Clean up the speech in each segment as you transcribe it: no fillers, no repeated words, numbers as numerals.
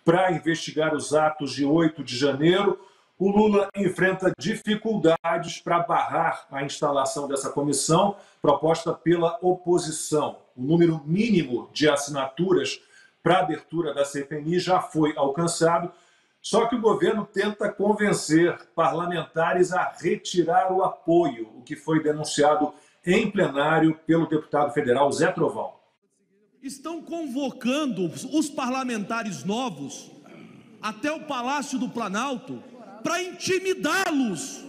para investigar os atos de 8 de janeiro. O Lula enfrenta dificuldades para barrar a instalação dessa comissão proposta pela oposição. O número mínimo de assinaturas para a abertura da CPMI já foi alcançado, só que o governo tenta convencer parlamentares a retirar o apoio, o que foi denunciado em plenário pelo deputado federal Zé Trovão. Estão convocando os parlamentares novos até o Palácio do Planalto para intimidá-los.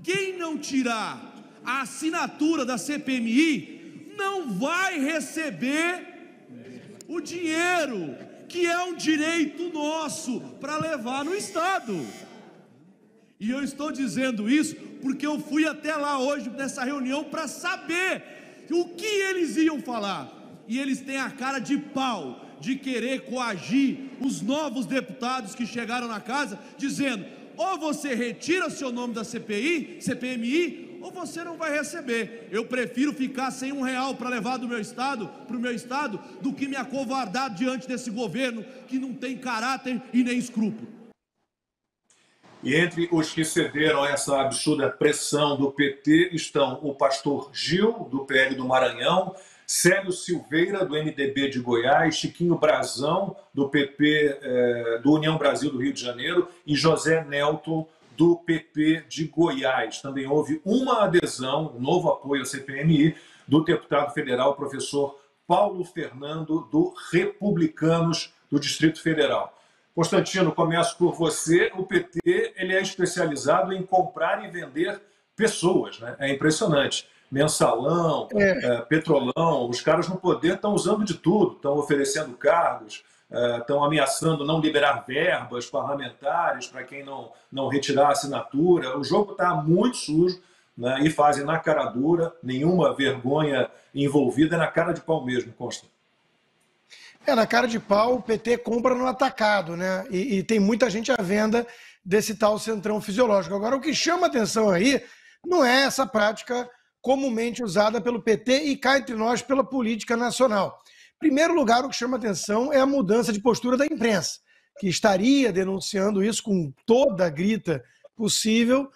Quem não tirar a assinatura da CPMI não vai receber o dinheiro, que é um direito nosso para levar no Estado. E eu estou dizendo isso porque eu fui até lá hoje nessa reunião para saber o que eles iam falar. E eles têm a cara de pau de querer coagir os novos deputados que chegaram na casa, dizendo: ou você retira seu nome da CPMI, ou você não vai receber. Eu prefiro ficar sem R$1 para levar do meu estado, para o meu estado, do que me acovardar diante desse governo que não tem caráter e nem escrúpulo. E entre os que cederam a essa absurda pressão do PT estão o pastor Gil, do PL do Maranhão, Célio Silveira, do MDB de Goiás, Chiquinho Brazão, do PP do União Brasil do Rio de Janeiro, e José Nelton, do PP de Goiás. Também houve uma adesão, um novo apoio à CPMI, do deputado federal, professor Paulo Fernando, do Republicanos do Distrito Federal. Constantino, começo por você. O PT ele é especializado em comprar e vender pessoas, né? É impressionante. Mensalão, Petrolão, os caras no poder estão usando de tudo, estão oferecendo cargos, estão ameaçando não liberar verbas parlamentares para quem não retirar a assinatura. O jogo está muito sujo, né, e fazem na cara dura, nenhuma vergonha envolvida, é na cara de pau mesmo, Consta. Na cara de pau, o PT compra no atacado, né? E tem muita gente à venda desse tal centrão fisiológico. Agora, o que chama atenção aí não é essa prática comumente usada pelo PT e cá entre nós pela política nacional. Em primeiro lugar, o que chama atenção é a mudança de postura da imprensa, que estaria denunciando isso com toda a grita possível,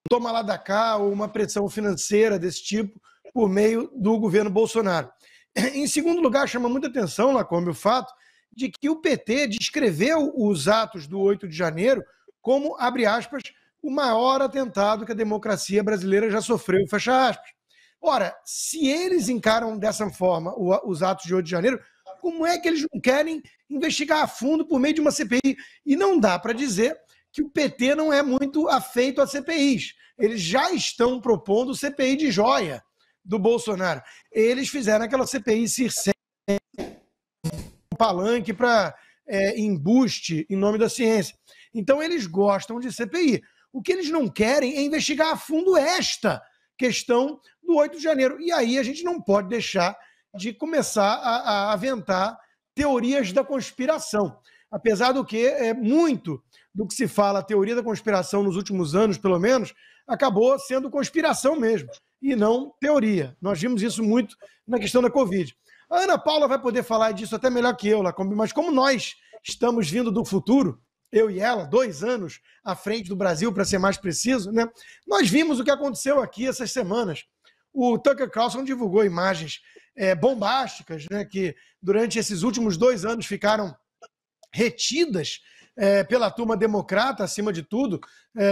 toma lá da cá ou uma pressão financeira desse tipo por meio do governo Bolsonaro. Em segundo lugar, chama muita atenção, Lacombe, o fato de que o PT descreveu os atos do 8 de janeiro como, abre aspas, o maior atentado que a democracia brasileira já sofreu, fecha aspas. Ora, se eles encaram dessa forma os atos de 8 de janeiro, como é que eles não querem investigar a fundo por meio de uma CPI? E não dá para dizer que o PT não é muito afeito a CPIs. Eles já estão propondo CPI de joia do Bolsonaro. Eles fizeram aquela CPI circense, um palanque para embuste em nome da ciência. Então eles gostam de CPI. O que eles não querem é investigar a fundo esta questão do 8 de janeiro. E aí a gente não pode deixar de começar a aventar teorias da conspiração. Apesar do que muito do que se fala, a teoria da conspiração nos últimos anos, pelo menos, acabou sendo conspiração mesmo, e não teoria. Nós vimos isso muito na questão da Covid. A Ana Paula vai poder falar disso até melhor que eu, Lacombe, mas como nós estamos vindo do futuro, eu e ela, 2 anos à frente do Brasil, para ser mais preciso, né? Nós vimos o que aconteceu aqui essas semanas. O Tucker Carlson divulgou imagens bombásticas, né, que durante esses últimos 2 anos ficaram retidas pela turma democrata, acima de tudo,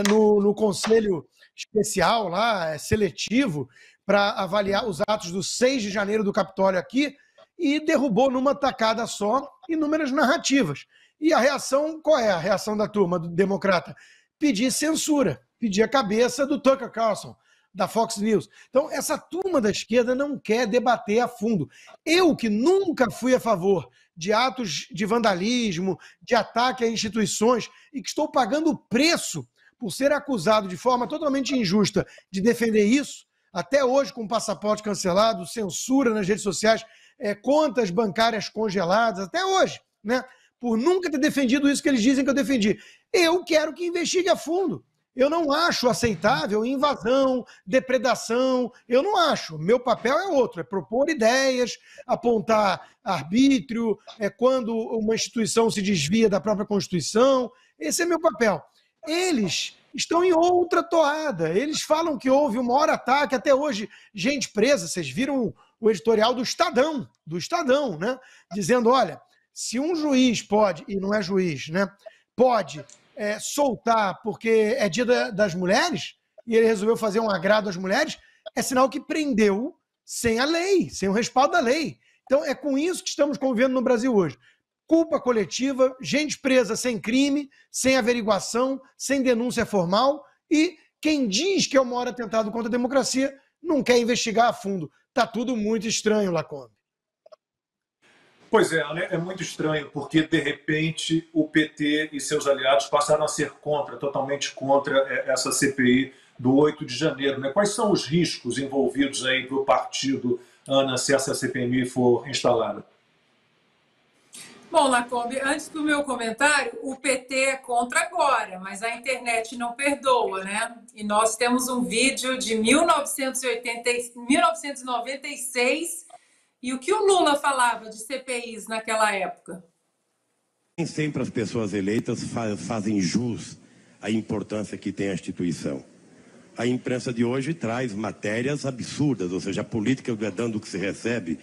no conselho especial lá, seletivo, para avaliar os atos do 6 de janeiro do Capitólio aqui, e derrubou numa tacada só inúmeras narrativas. E a reação, qual é a reação da turma do democrata? Pedir censura, pedir a cabeça do Tucker Carlson, da Fox News. Então, essa turma da esquerda não quer debater a fundo. Eu, que nunca fui a favor de atos de vandalismo, de ataque a instituições, e que estou pagando o preço por ser acusado de forma totalmente injusta de defender isso, até hoje com passaporte cancelado, censura nas redes sociais, contas bancárias congeladas, até hoje, né? Por nunca ter defendido isso que eles dizem que eu defendi. Eu quero que investigue a fundo. Eu não acho aceitável invasão, depredação, eu não acho. Meu papel é outro, é propor ideias, apontar arbítrio, é quando uma instituição se desvia da própria Constituição. Esse é meu papel. Eles estão em outra toada. Eles falam que houve o maior ataque, até hoje, gente presa. Vocês viram o editorial do Estadão, né? Dizendo, olha, se um juiz pode, e não é juiz, né? Pode soltar porque é dia das mulheres, e ele resolveu fazer um agrado às mulheres, é sinal que prendeu sem a lei, sem o respaldo da lei. Então, é com isso que estamos convivendo no Brasil hoje. Culpa coletiva, gente presa sem crime, sem averiguação, sem denúncia formal, e quem diz que é o maior atentado contra a democracia não quer investigar a fundo. Está tudo muito estranho, Lacombe. Pois é, né? É muito estranho, porque, de repente, o PT e seus aliados passaram a ser totalmente contra essa CPI do 8 de janeiro. Né? Quais são os riscos envolvidos aí para o partido, Ana, se essa CPMI for instalada? Bom, Lacombe, antes do meu comentário, o PT é contra agora, mas a internet não perdoa, né? E nós temos um vídeo de 1996 e o que o Lula falava de CPIs naquela época? Nem sempre as pessoas eleitas fazem jus à importância que tem a instituição. A imprensa de hoje traz matérias absurdas, ou seja, a política do dando que se recebe,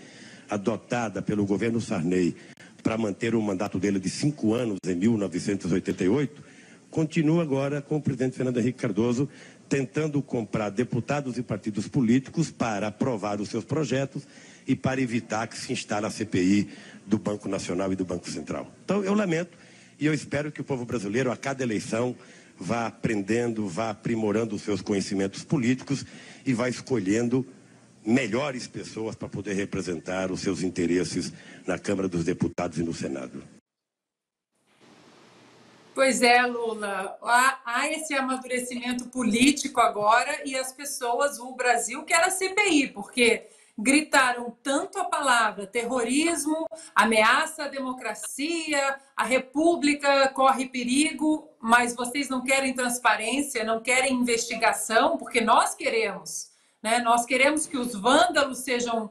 adotada pelo governo Sarney para manter o mandato dele de 5 anos em 1988, continua agora com o presidente Fernando Henrique Cardoso tentando comprar deputados e partidos políticos para aprovar os seus projetos e para evitar que se instale a CPI do Banco Nacional e do Banco Central. Então, eu lamento e eu espero que o povo brasileiro, a cada eleição, vá aprendendo, vá aprimorando os seus conhecimentos políticos e vá escolhendo melhores pessoas para poder representar os seus interesses na Câmara dos Deputados e no Senado. Pois é, Lula, há esse amadurecimento político agora e as pessoas, o Brasil quer a CPI, porque gritaram tanto a palavra terrorismo, ameaça à democracia, a república corre perigo, mas vocês não querem transparência, não querem investigação, porque nós queremos, né? Nós queremos que os vândalos sejam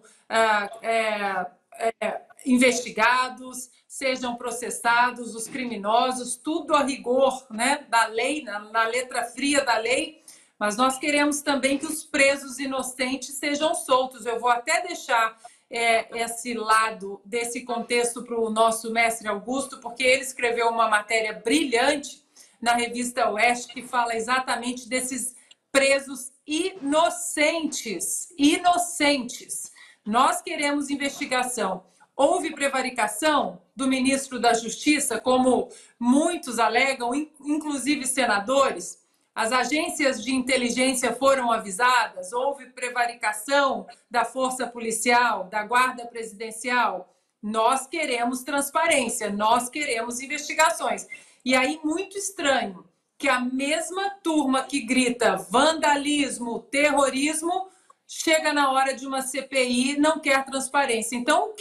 investigados, sejam processados, os criminosos, tudo a rigor, né, da lei, na letra fria da lei, mas nós queremos também que os presos inocentes sejam soltos. Eu vou até deixar esse lado desse contexto para o nosso mestre Augusto, porque ele escreveu uma matéria brilhante na revista Oeste que fala exatamente desses presos inocentes. Inocentes. Nós queremos investigação. Houve prevaricação do ministro da Justiça, como muitos alegam, inclusive senadores? As agências de inteligência foram avisadas? Houve prevaricação da força policial, da guarda presidencial? Nós queremos transparência, nós queremos investigações. E aí, muito estranho que a mesma turma que grita vandalismo, terrorismo, chega na hora de uma CPI e não quer transparência. Então,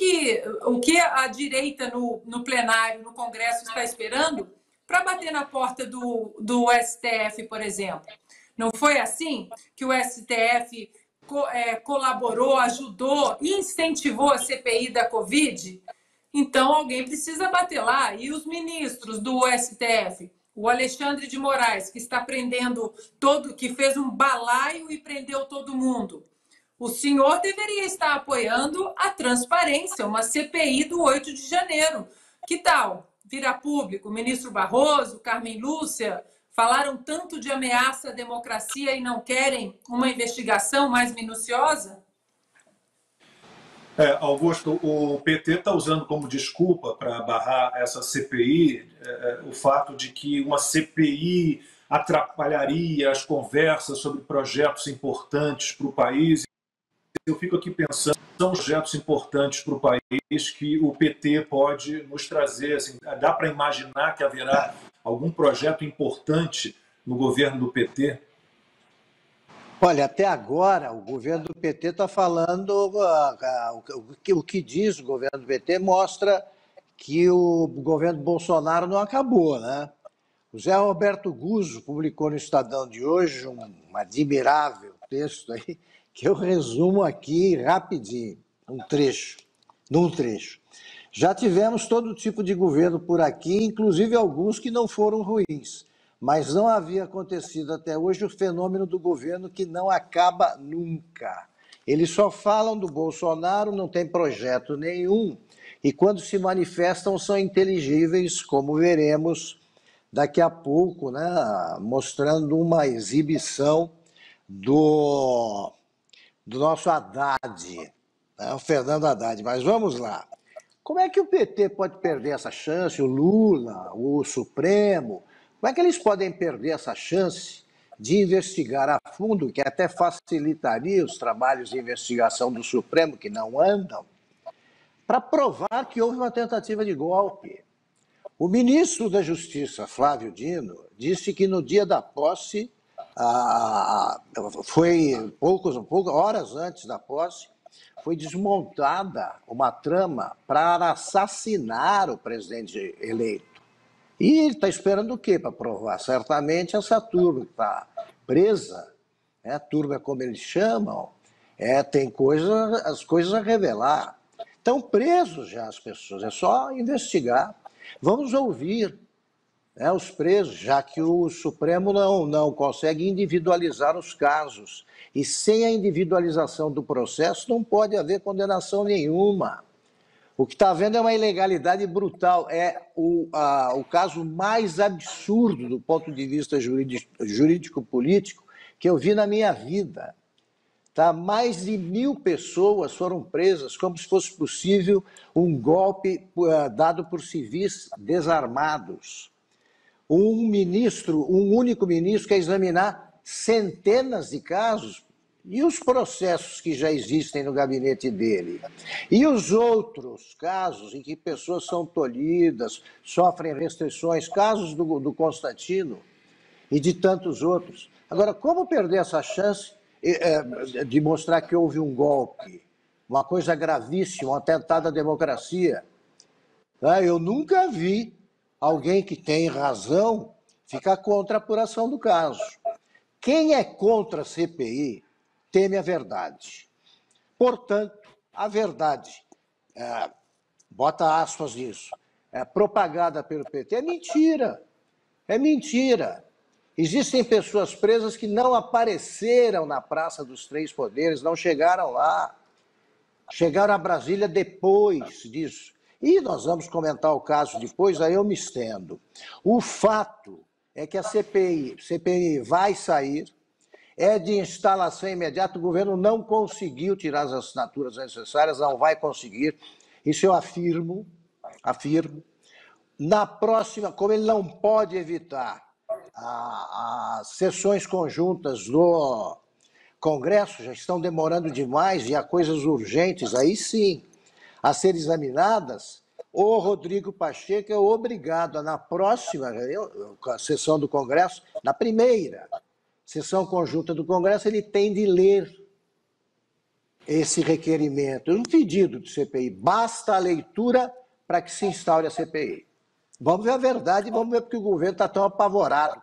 o que a direita no plenário, no Congresso, está esperando para bater na porta do STF, por exemplo? Não foi assim que o STF colaborou, ajudou e incentivou a CPI da Covid? Então, alguém precisa bater lá. E os ministros do STF? O Alexandre de Moraes, que está prendendo que fez um balaio e prendeu todo mundo. O senhor deveria estar apoiando a transparência, uma CPI do 8 de janeiro. Que tal? Virar público, o ministro Barroso, Carmen Lúcia, falaram tanto de ameaça à democracia e não querem uma investigação mais minuciosa? Augusto, o PT está usando como desculpa para barrar essa CPI o fato de que uma CPI atrapalharia as conversas sobre projetos importantes para o país. Eu fico aqui pensando, são projetos importantes para o país que o PT pode nos trazer. Assim, dá para imaginar que haverá algum projeto importante no governo do PT? Olha, até agora o governo do PT está falando, o que diz o governo do PT mostra que o governo Bolsonaro não acabou, né? O Zé Roberto Guzzo publicou no Estadão de hoje um admirável texto aí, que eu resumo aqui rapidinho, num trecho. Já tivemos todo tipo de governo por aqui, inclusive alguns que não foram ruins, mas não havia acontecido até hoje o fenômeno do governo que não acaba nunca. Eles só falam do Bolsonaro, não tem projeto nenhum, e quando se manifestam são inteligíveis, como veremos daqui a pouco, né, mostrando uma exibição do nosso Haddad, né, o Fernando Haddad. Mas vamos lá. Como é que o PT pode perder essa chance, o Lula, o Supremo? Como é que eles podem perder essa chance de investigar a fundo, que até facilitaria os trabalhos de investigação do Supremo, que não andam, para provar que houve uma tentativa de golpe? O ministro da Justiça, Flávio Dino, disse que no dia da posse, foi horas antes da posse, foi desmontada uma trama para assassinar o presidente eleito. E ele está esperando o quê para provar? Certamente essa turma que está presa, a turma como eles chamam, tem as coisas a revelar. Estão presos já as pessoas, é só investigar. Vamos ouvir os presos, já que o Supremo não consegue individualizar os casos. E sem a individualização do processo não pode haver condenação nenhuma. O que está havendo é uma ilegalidade brutal. É o caso mais absurdo do ponto de vista jurídico-político que eu vi na minha vida. Mais de 1.000 pessoas foram presas como se fosse possível um golpe dado por civis desarmados. Um único ministro quer examinar centenas de casos. E os processos que já existem no gabinete dele? E os outros casos em que pessoas são tolhidas, sofrem restrições, casos do Constantino e de tantos outros. Agora, como perder essa chance de mostrar que houve um golpe, uma coisa gravíssima, um atentado à democracia? Eu nunca vi alguém que tem razão ficar contra a apuração do caso. Quem é contra a CPI teme a verdade. Portanto, a verdade, bota aspas nisso, propagada pelo PT, é mentira. É mentira. Existem pessoas presas que não apareceram na Praça dos Três Poderes, não chegaram lá. Chegaram a Brasília depois disso. E nós vamos comentar o caso depois, aí eu me estendo. O fato é que a CPI vai sair, é de instalação imediata, o governo não conseguiu tirar as assinaturas necessárias, não vai conseguir, isso eu afirmo. Na próxima, como ele não pode evitar as sessões conjuntas do Congresso, já estão demorando demais e há coisas urgentes, aí sim, a ser examinadas, o Rodrigo Pacheco é obrigado a, na próxima sessão do Congresso, na primeira sessão conjunta do Congresso, ele tem de ler esse requerimento, um pedido de CPI. Basta a leitura para que se instaure a CPI. Vamos ver a verdade, vamos ver porque o governo está tão apavorado